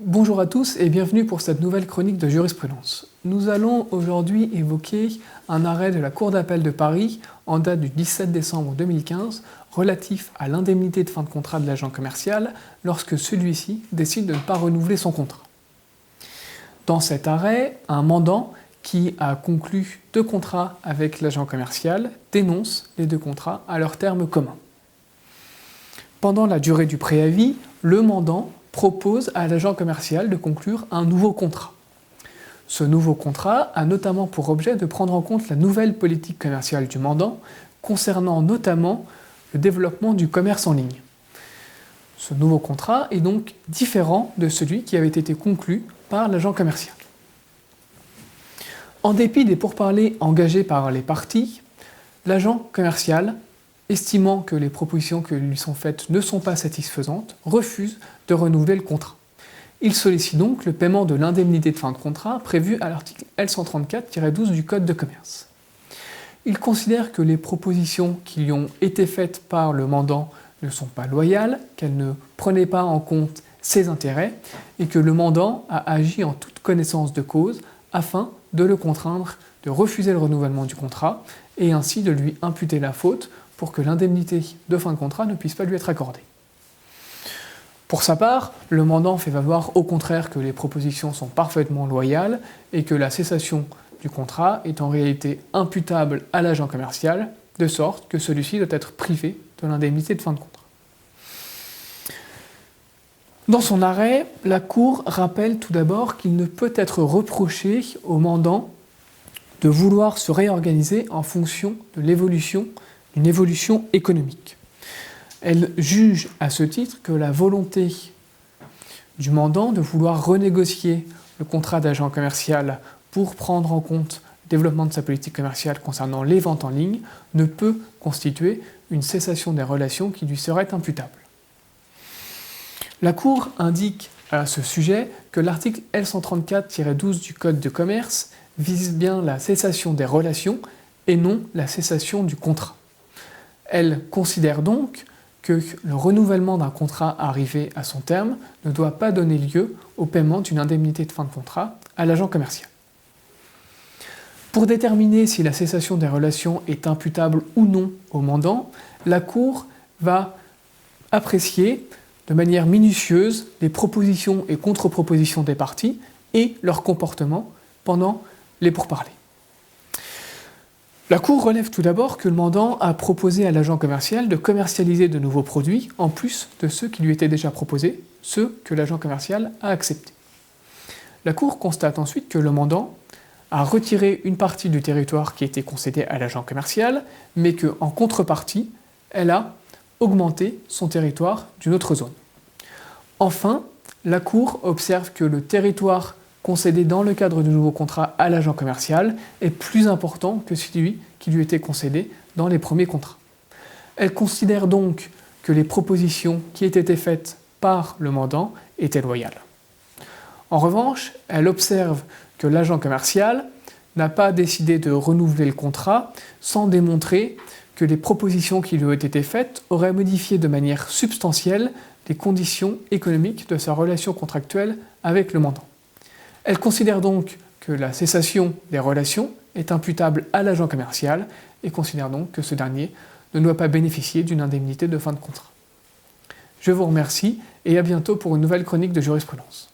Bonjour à tous et bienvenue pour cette nouvelle chronique de jurisprudence. Nous allons aujourd'hui évoquer un arrêt de la Cour d'appel de Paris en date du 17 décembre 2015 relatif à l'indemnité de fin de contrat de l'agent commercial lorsque celui-ci décide de ne pas renouveler son contrat. Dans cet arrêt, un mandant qui a conclu 2 contrats avec l'agent commercial dénonce les 2 contrats à leurs termes communs. Pendant la durée du préavis, le mandant propose à l'agent commercial de conclure un nouveau contrat. Ce nouveau contrat a notamment pour objet de prendre en compte la nouvelle politique commerciale du mandant, concernant notamment le développement du commerce en ligne. Ce nouveau contrat est donc différent de celui qui avait été conclu par l'agent commercial. En dépit des pourparlers engagés par les parties, l'agent commercial, estimant que les propositions qui lui sont faites ne sont pas satisfaisantes, refuse de renouveler le contrat. Il sollicite donc le paiement de l'indemnité de fin de contrat prévue à l'article L134-12 du Code de commerce. Il considère que les propositions qui lui ont été faites par le mandant ne sont pas loyales, qu'elles ne prenaient pas en compte ses intérêts et que le mandant a agi en toute connaissance de cause afin de le contraindre de refuser le renouvellement du contrat et ainsi de lui imputer la faute pour que l'indemnité de fin de contrat ne puisse pas lui être accordée. Pour sa part, le mandant fait valoir au contraire que les propositions sont parfaitement loyales et que la cessation du contrat est en réalité imputable à l'agent commercial, de sorte que celui-ci doit être privé de l'indemnité de fin de contrat. Dans son arrêt, la Cour rappelle tout d'abord qu'il ne peut être reproché au mandant de vouloir se réorganiser en fonction de d'une évolution économique. Elle juge à ce titre que la volonté du mandant de vouloir renégocier le contrat d'agent commercial pour prendre en compte le développement de sa politique commerciale concernant les ventes en ligne ne peut constituer une cessation des relations qui lui serait imputable. La Cour indique à ce sujet que l'article L134-12 du Code de commerce vise bien la cessation des relations et non la cessation du contrat. Elle considère donc que le renouvellement d'un contrat arrivé à son terme ne doit pas donner lieu au paiement d'une indemnité de fin de contrat à l'agent commercial. Pour déterminer si la cessation des relations est imputable ou non au mandant, la Cour va apprécier de manière minutieuse les propositions et contre-propositions des parties et leur comportement pendant les pourparlers. La Cour relève tout d'abord que le mandant a proposé à l'agent commercial de commercialiser de nouveaux produits en plus de ceux qui lui étaient déjà proposés, ceux que l'agent commercial a acceptés. La Cour constate ensuite que le mandant a retiré une partie du territoire qui était concédé à l'agent commercial, mais qu'en contrepartie, elle a augmenté son territoire d'une autre zone. Enfin, la Cour observe que le territoire concédé dans le cadre du nouveau contrat à l'agent commercial est plus important que celui qui lui était concédé dans les premiers contrats. Elle considère donc que les propositions qui aient été faites par le mandant étaient loyales. En revanche, elle observe que l'agent commercial n'a pas décidé de renouveler le contrat sans démontrer que les propositions qui lui ont été faites auraient modifié de manière substantielle les conditions économiques de sa relation contractuelle avec le mandant. Elle considère donc que la cessation des relations est imputable à l'agent commercial et considère donc que ce dernier ne doit pas bénéficier d'une indemnité de fin de contrat. Je vous remercie et à bientôt pour une nouvelle chronique de jurisprudence.